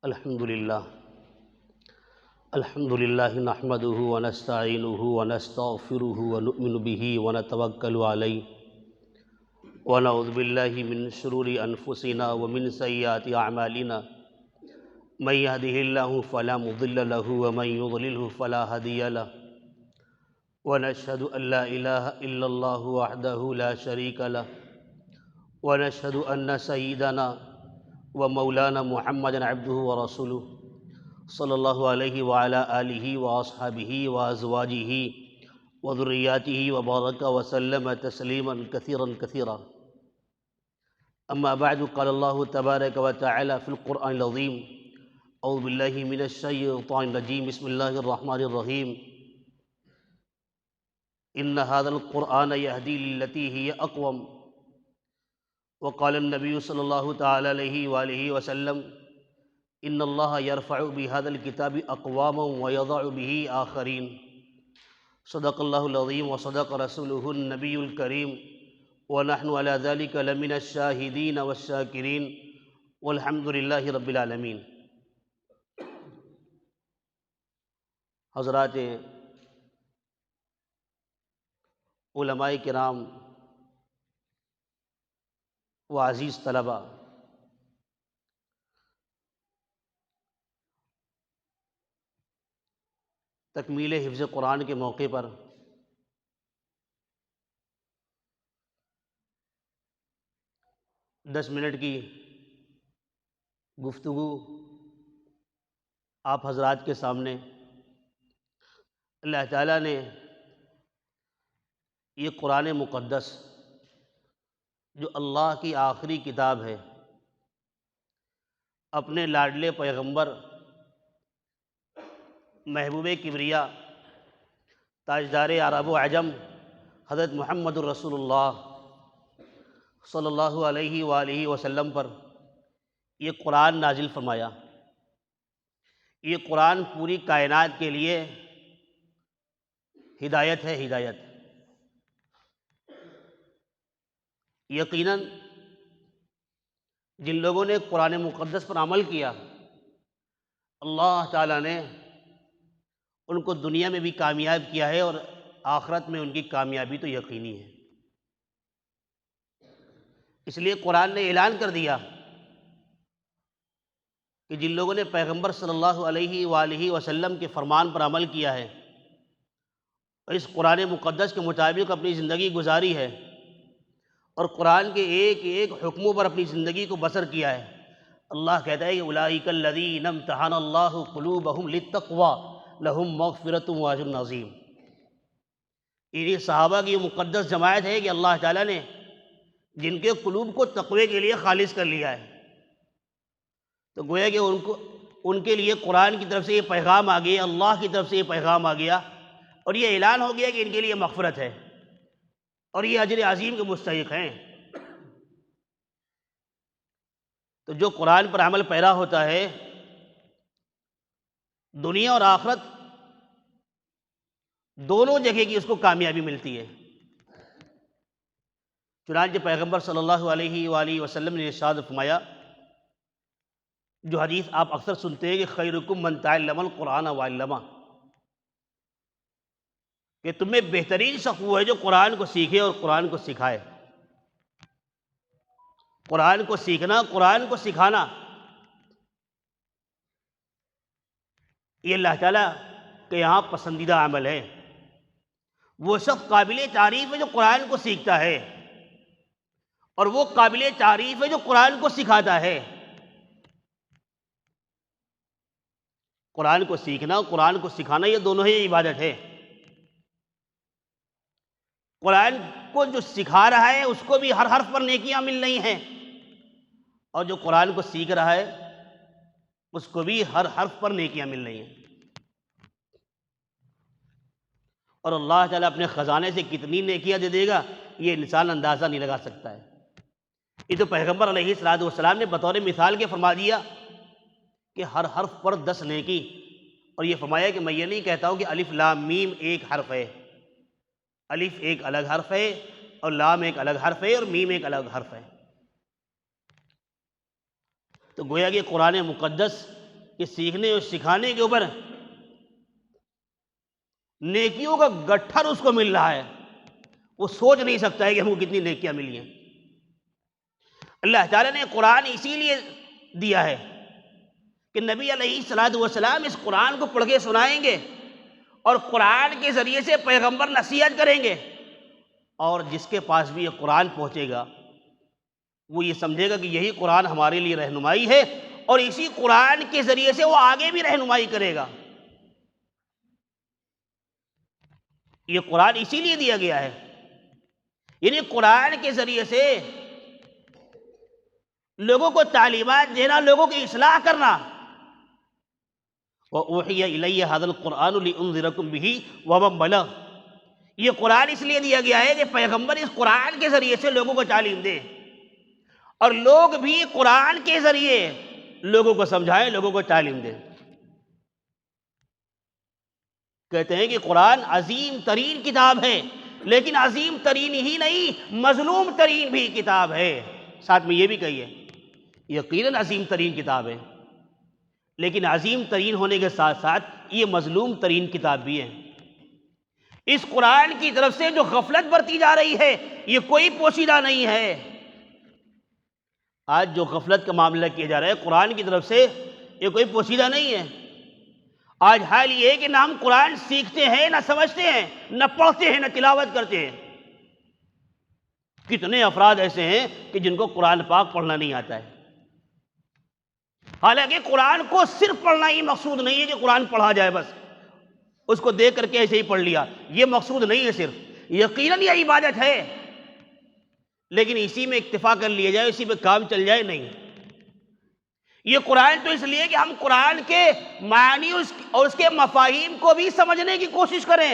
الحمد للہ نحمدہ ونستعینہ ونستغفرہ ونؤمن بہ ونتوکل علیہ ونعوذ باللہ من شرور انفسنا ومن سیئات اعمالنا من یہدہ اللہ فلا مضل لہ ومن یضللہ فلا ہادی لہ ونشہد ان لا الہ الا اللہ وحدہ لا شریک لہ ونشہد ان سیدنا ومولانا محمد عبدہ ورسولہ صلی اللہ علیہ وعلی آلہ واصحابہ وازواجہ وذریاتہ وبارک وسلم تسلیما کثیرا کثیرا اما بعد قال اللہ تبارک وتعالی فی القرآن العظیم اعوذ باللہ من الشیطان الرجیم بسم اللہ الرحمن الرحیم ان هذا القرآن يهدي للتي هي اقوم وقال النبي صلی اللہ تعالی علیہ وآلہ وسلم ان اللہ یرفع بهذا الكتاب اقواما ويضع به آخرین صدق اللہ العظیم وصدق رسولہ النبی الکریم ونحن على ذلك لمن الشاہدین والشاکرین والحمد للہ رب العالمین۔ حضرات علماء کرام و عزیز طلباء، تکمیل حفظ قرآن کے موقع پر دس منٹ کی گفتگو آپ حضرات کے سامنے۔ اللہ تعالیٰ نے یہ قرآن مقدس جو اللہ کی آخری کتاب ہے، اپنے لاڈلے پیغمبر محبوب کبریا تاجدار عرب و عجم حضرت محمد الرسول اللہ صلی اللہ علیہ وآلہ وسلم پر یہ قرآن نازل فرمایا۔ یہ قرآن پوری کائنات کے لیے ہدایت ہے، ہدایت۔ یقیناً جن لوگوں نے قرآن مقدس پر عمل کیا، اللہ تعالیٰ نے ان کو دنیا میں بھی کامیاب کیا ہے اور آخرت میں ان کی کامیابی تو یقینی ہے۔ اس لیے قرآن نے اعلان کر دیا کہ جن لوگوں نے پیغمبر صلی اللہ علیہ وآلہ وسلم کے فرمان پر عمل کیا ہے اور اس قرآن مقدس کے مطابق اپنی زندگی گزاری ہے اور قرآن کے ایک ایک حکموں پر اپنی زندگی کو بسر کیا ہے، اللہ کہتا ہے کہ اولئک الذین امتحن اللہ قلوبہم للتقوی لہم مغفرۃ واجر عظیم۔ یہ صحابہ کی مقدس جماعت ہے کہ اللہ تعالیٰ نے جن کے قلوب کو تقوی کے لیے خالص کر لیا ہے، تو گویا کہ ان کے لیے قرآن کی طرف سے یہ پیغام آ گیا، اللہ کی طرف سے یہ پیغام آ گیا اور یہ اعلان ہو گیا کہ ان کے لیے مغفرت ہے اور یہ اجر عظیم کے مستحق ہیں۔ تو جو قرآن پر عمل پیرا ہوتا ہے، دنیا اور آخرت دونوں جگہ کی اس کو کامیابی ملتی ہے۔ چنانچہ پیغمبر صلی اللہ علیہ وآلہ وسلم نے ارشاد فرمایا، جو حدیث آپ اکثر سنتے ہیں کہ خیرکم من تعلم القرآن وعلمہ، کہ تم میں بہترین شخص وہ ہے جو قرآن کو سیکھے اور قرآن کو سکھائے۔ قرآن کو سیکھنا، قرآن کو سکھانا، یہ اللہ تعالیٰ کے یہاں پسندیدہ عمل ہے۔ وہ شخص قابل تعریف ہے جو قرآن کو سیکھتا ہے اور وہ قابل تعریف ہے جو قرآن کو سکھاتا ہے۔ قرآن کو سیکھنا، قرآن کو سکھانا، یہ دونوں ہی عبادت ہے۔ قرآن کو جو سکھا رہا ہے اس کو بھی ہر حرف پر نیکیاں مل رہی ہیں، اور جو قرآن کو سیکھ رہا ہے اس کو بھی ہر حرف پر نیکیاں مل رہی ہیں۔ اور اللہ تعالیٰ اپنے خزانے سے کتنی نیکیاں دے دے گا یہ انسان اندازہ نہیں لگا سکتا ہے۔ یہ تو پیغمبر علیہ السلام نے بطور مثال کے فرما دیا کہ ہر حرف پر 10 نیکی، اور یہ فرمایا کہ میں یہ نہیں کہتا ہوں کہ الف لام میم ایک حرف ہے، الف ایک الگ حرف ہے اور لام ایک الگ حرف ہے اور میم ایک الگ حرف ہے۔ تو گویا کہ قرآن مقدس کہ سیکھنے اور سکھانے کے اوپر نیکیوں کا گٹھر اس کو مل رہا ہے، وہ سوچ نہیں سکتا ہے کہ ہم کو کتنی نیکیاں ملی ہیں۔ اللہ تعالیٰ نے قرآن اسی لیے دیا ہے کہ نبی علیہ الصلوۃ والسلام اس قرآن کو پڑھ کے سنائیں گے اور قرآن کے ذریعے سے پیغمبر نصیحت کریں گے، اور جس کے پاس بھی یہ قرآن پہنچے گا وہ یہ سمجھے گا کہ یہی قرآن ہمارے لیے رہنمائی ہے، اور اسی قرآن کے ذریعے سے وہ آگے بھی رہنمائی کرے گا۔ یہ قرآن اسی لیے دیا گیا ہے، یعنی قرآن کے ذریعے سے لوگوں کو تعلیمات دینا، لوگوں کی اصلاح کرنا۔ وَأُوحِيَ إِلَيَّ هَذَا الْقُرْآنُ لِأُنذِرَكُم بِهِ وَمَن بَلَغَ، یہ قرآن اس لیے دیا گیا ہے کہ پیغمبر اس قرآن کے ذریعے سے لوگوں کو تعلیم دے، اور لوگ بھی قرآن کے ذریعے لوگوں کو سمجھائیں، لوگوں کو تعلیم دیں۔ کہتے ہیں کہ قرآن عظیم ترین کتاب ہے، لیکن عظیم ترین ہی نہیں، مظلوم ترین بھی کتاب ہے۔ ساتھ میں یہ بھی کہیے، یقیناً عظیم ترین کتاب ہے، لیکن عظیم ترین ہونے کے ساتھ ساتھ یہ مظلوم ترین کتاب بھی ہے۔ اس قرآن کی طرف سے جو غفلت برتی جا رہی ہے یہ کوئی پوشیدہ نہیں ہے۔ آج جو غفلت کا معاملہ کیا جا رہا ہے قرآن کی طرف سے، یہ کوئی پوشیدہ نہیں ہے۔ آج حال یہ ہے کہ نہ ہم قرآن سیکھتے ہیں، نہ سمجھتے ہیں، نہ پڑھتے ہیں، نہ تلاوت کرتے ہیں۔ کتنے افراد ایسے ہیں کہ جن کو قرآن پاک پڑھنا نہیں آتا ہے، حالانکہ قرآن کو صرف پڑھنا ہی مقصود نہیں ہے کہ قرآن پڑھا جائے، بس اس کو دیکھ کر کے ایسے ہی پڑھ لیا، یہ مقصود نہیں ہے۔ صرف یقیناً یہ عبادت ہے، لیکن اسی میں اکتفا کر لیا جائے، اسی میں کام چل جائے، نہیں۔ یہ قرآن تو اس لیے کہ ہم قرآن کے معنی اور اس کے مفاہیم کو بھی سمجھنے کی کوشش کریں۔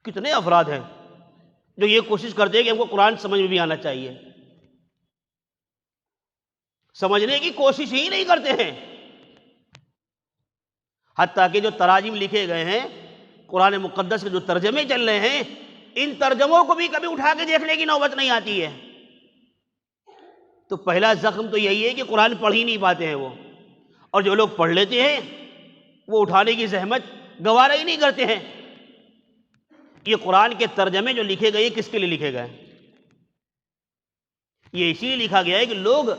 کتنے افراد ہیں جو یہ کوشش کرتے ہیں کہ ہم کو قرآن سمجھ میں بھی آنا چاہیے، سمجھنے کی کوشش ہی نہیں کرتے ہیں۔ حتیٰ کہ جو تراجم لکھے گئے ہیں، قرآن مقدس کے جو ترجمے چل رہے ہیں، ان ترجموں کو بھی کبھی اٹھا کے دیکھنے کی نوبت نہیں آتی ہے۔ تو پہلا زخم تو یہی ہے کہ قرآن پڑھ ہی نہیں پاتے ہیں وہ، اور جو لوگ پڑھ لیتے ہیں وہ اٹھانے کی زحمت گوارا ہی نہیں کرتے ہیں۔ یہ قرآن کے ترجمے جو لکھے گئے کس کے لیے لکھے گئے؟ یہ اسی لیے لکھا گیا ہے کہ لوگ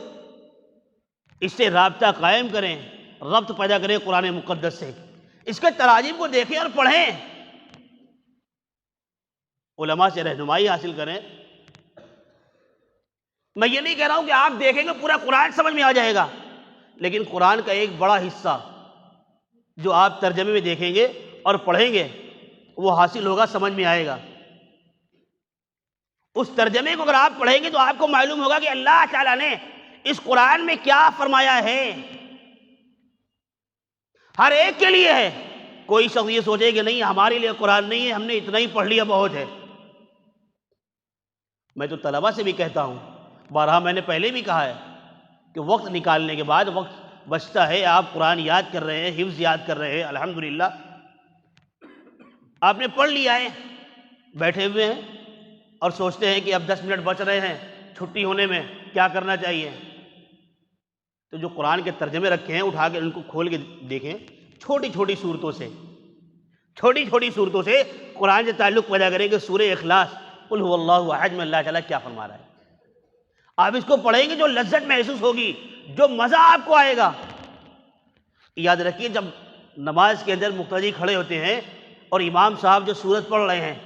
اس سے رابطہ قائم کریں، ربط پیدا کریں قرآن مقدس سے، اس کے تراجم کو دیکھیں اور پڑھیں، علماء سے رہنمائی حاصل کریں۔ میں یہ نہیں کہہ رہا ہوں کہ آپ دیکھیں گے پورا قرآن سمجھ میں آ جائے گا، لیکن قرآن کا ایک بڑا حصہ جو آپ ترجمے میں دیکھیں گے اور پڑھیں گے وہ حاصل ہوگا، سمجھ میں آئے گا۔ اس ترجمے کو اگر آپ پڑھیں گے تو آپ کو معلوم ہوگا کہ اللہ تعالیٰ نے اس قرآن میں کیا فرمایا ہے، ہر ایک کے لیے ہے۔ کوئی شخص یہ سوچے کہ نہیں ہمارے لیے قرآن نہیں ہے، ہم نے اتنا ہی پڑھ لیا بہت ہے۔ میں تو طلبہ سے بھی کہتا ہوں، بارہا میں نے پہلے بھی کہا ہے کہ وقت نکالنے کے بعد، وقت بچتا ہے، آپ قرآن یاد کر رہے ہیں، حفظ یاد کر رہے ہیں، الحمدللہ آپ نے پڑھ لیا ہے، بیٹھے ہوئے ہیں اور سوچتے ہیں کہ اب 10 منٹ بچ رہے ہیں چھٹی ہونے میں، کیا کرنا چاہیے؟ تو جو قرآن کے ترجمے رکھے ہیں اٹھا کے ان کو کھول کے دیکھیں، چھوٹی چھوٹی صورتوں سے قرآن سے تعلق پیدا کریں کہ سورہ اخلاص قل هو اللہ احد میں اللہ تعالیٰ کیا فرما رہا ہے۔ آپ اس کو پڑھیں گے جو لذت محسوس ہوگی، جو مزہ آپ کو آئے گا۔ یاد رکھیے جب نماز کے اندر مقتدی کھڑے ہوتے ہیں اور امام صاحب جو سورت پڑھ رہے ہیں،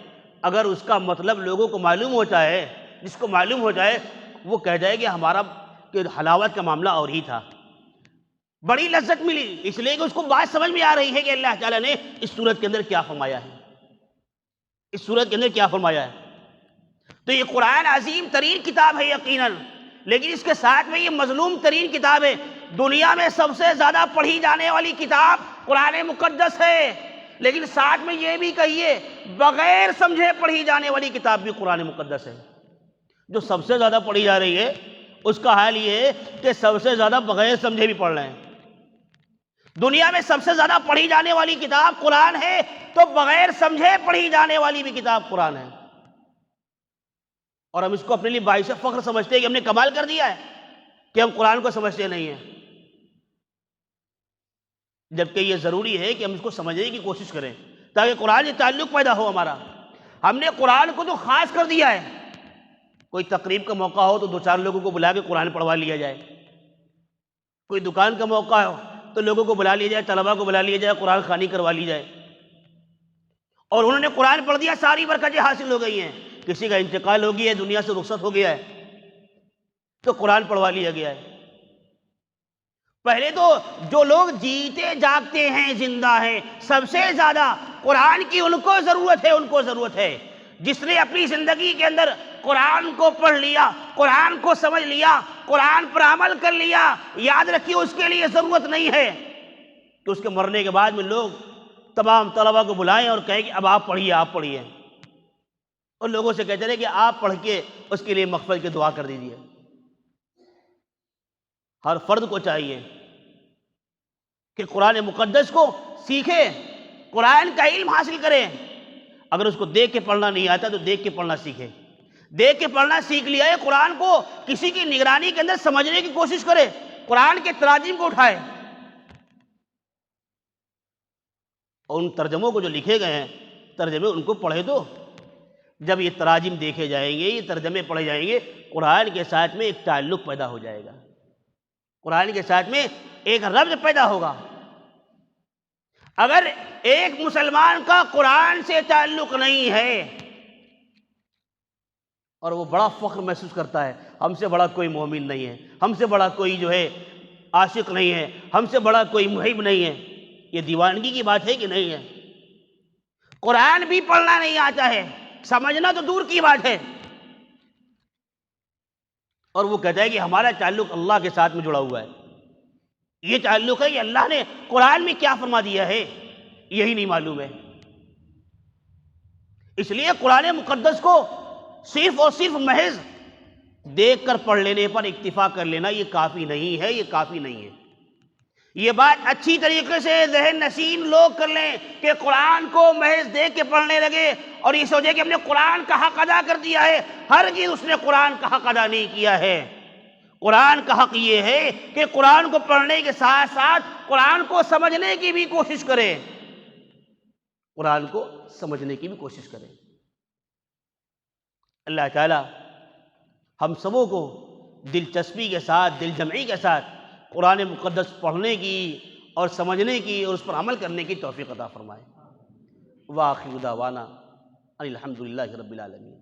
اگر اس کا مطلب لوگوں کو معلوم ہوتا ہے، جس کو معلوم ہو جائے وہ کہہ جائے کہ ہمارا کہ حلاوت کا معاملہ اور ہی تھا، بڑی لذت ملی، اس لیے کہ اس کو بات سمجھ میں آ رہی ہے کہ اللہ تعالیٰ نے اس سورت کے اندر کیا فرمایا ہے، اس سورت کے اندر کیا فرمایا ہے۔ تو یہ قرآن عظیم ترین کتاب ہے یقیناً، لیکن اس کے ساتھ میں یہ مظلوم ترین کتاب ہے۔ دنیا میں سب سے زیادہ پڑھی جانے والی کتاب قرآن مقدس ہے، لیکن ساتھ میں یہ بھی کہیے بغیر سمجھے پڑھی جانے والی کتاب بھی قرآن مقدس ہے۔ جو سب سے زیادہ پڑھی جا رہی ہے اس کا حال یہ ہے کہ سب سے زیادہ بغیر سمجھے بھی پڑھ رہے ہیں۔ دنیا میں سب سے زیادہ پڑھی جانے والی کتاب قرآن ہے، تو بغیر سمجھے پڑھی جانے والی بھی کتاب قرآن ہے، اور ہم اس کو اپنے لیے باعث فخر سمجھتے ہیں کہ ہم نے کمال کر دیا ہے کہ ہم قرآن کو سمجھتے نہیں ہیں۔ جبکہ یہ ضروری ہے کہ ہم اس کو سمجھنے کی کوشش کریں تاکہ قرآن سے تعلق پیدا ہو ہمارا۔ ہم نے قرآن کو تو خاص کر دیا ہے، کوئی تقریب کا موقع ہو تو دو چار لوگوں کو بلا کے قرآن پڑھوا لیا جائے، کوئی دکان کا موقع ہو تو لوگوں کو بلا لیا جائے، طلباء کو بلا لیا جائے، قرآن خوانی کروا لی جائے، اور انہوں نے قرآن پڑھ دیا، ساری برکتیں حاصل ہو گئی ہیں۔ کسی کا انتقال ہو گیا ہے، دنیا سے رخصت ہو گیا ہے تو قرآن پڑھوا لیا گیا ہے۔ پہلے تو جو لوگ جیتے جاگتے ہیں، زندہ ہیں، سب سے زیادہ قرآن کی ان کو ضرورت ہے جس نے اپنی زندگی کے اندر قرآن کو پڑھ لیا، قرآن کو سمجھ لیا، قرآن پر عمل کر لیا۔ یاد رکھیے اس کے لیے ضرورت نہیں ہے کہ اس کے مرنے کے بعد میں لوگ تمام طلباء کو بلائیں اور کہیں کہ اب آپ پڑھیے، اور لوگوں سے کہتے رہے کہ آپ پڑھ کے اس کے لیے مغفرت کی دعا کر دیجیے۔ ہر فرد کو چاہیے کہ قرآن مقدس کو سیکھے، قرآن کا علم حاصل کرے۔ اگر اس کو دیکھ کے پڑھنا نہیں آتا تو دیکھ کے پڑھنا سیکھے، دیکھ کے پڑھنا سیکھ لیا ہے، قرآن کو کسی کی نگرانی کے اندر سمجھنے کی کوشش کرے، قرآن کے تراجم کو اٹھائے، اور ان ترجموں کو جو لکھے گئے ہیں ترجمے ان کو پڑھے دو۔ جب یہ تراجم دیکھے جائیں گے، یہ ترجمے پڑھے جائیں گے، قرآن کے ساتھ میں ایک تعلق پیدا ہو جائے گا، قرآن کے ساتھ میں ایک ربط پیدا ہوگا۔ اگر ایک مسلمان کا قرآن سے تعلق نہیں ہے اور وہ بڑا فخر محسوس کرتا ہے، ہم سے بڑا کوئی مومن نہیں ہے، ہم سے بڑا کوئی جو ہے عاشق نہیں ہے، ہم سے بڑا کوئی محب نہیں ہے، یہ دیوانگی کی بات ہے کہ نہیں ہے؟ قرآن بھی پڑھنا نہیں آتا ہے، سمجھنا تو دور کی بات ہے، اور وہ کہتا ہے کہ ہمارا تعلق اللہ کے ساتھ میں جڑا ہوا ہے۔ یہ تعلق ہے کہ اللہ نے قرآن میں کیا فرما دیا ہے یہی نہیں معلوم ہے۔ اس لیے قرآن مقدس کو صرف اور صرف محض دیکھ کر پڑھ لینے پر اکتفا کر لینا یہ کافی نہیں ہے، یہ کافی نہیں ہے۔ یہ بات اچھی طریقے سے ذہن نشین لوگ کر لیں کہ قرآن کو محض دیکھ کے پڑھنے لگے اور یہ سوچے کہ ہم نے قرآن کا حق ادا کر دیا ہے۔ ہرگز اس نے قرآن کا حق ادا نہیں کیا ہے۔ قرآن کا حق یہ ہے کہ قرآن کو پڑھنے کے ساتھ ساتھ قرآن کو سمجھنے کی بھی کوشش کرے، قرآن کو سمجھنے کی بھی کوشش کرے۔ اللہ تعالی ہم سبوں کو دلچسپی کے ساتھ، دل جمعی کے ساتھ قرآن مقدس پڑھنے کی اور سمجھنے کی اور اس پر عمل کرنے کی توفیق عطا فرمائے۔ وآخر دعوانا ان الحمد للہ رب العالمین۔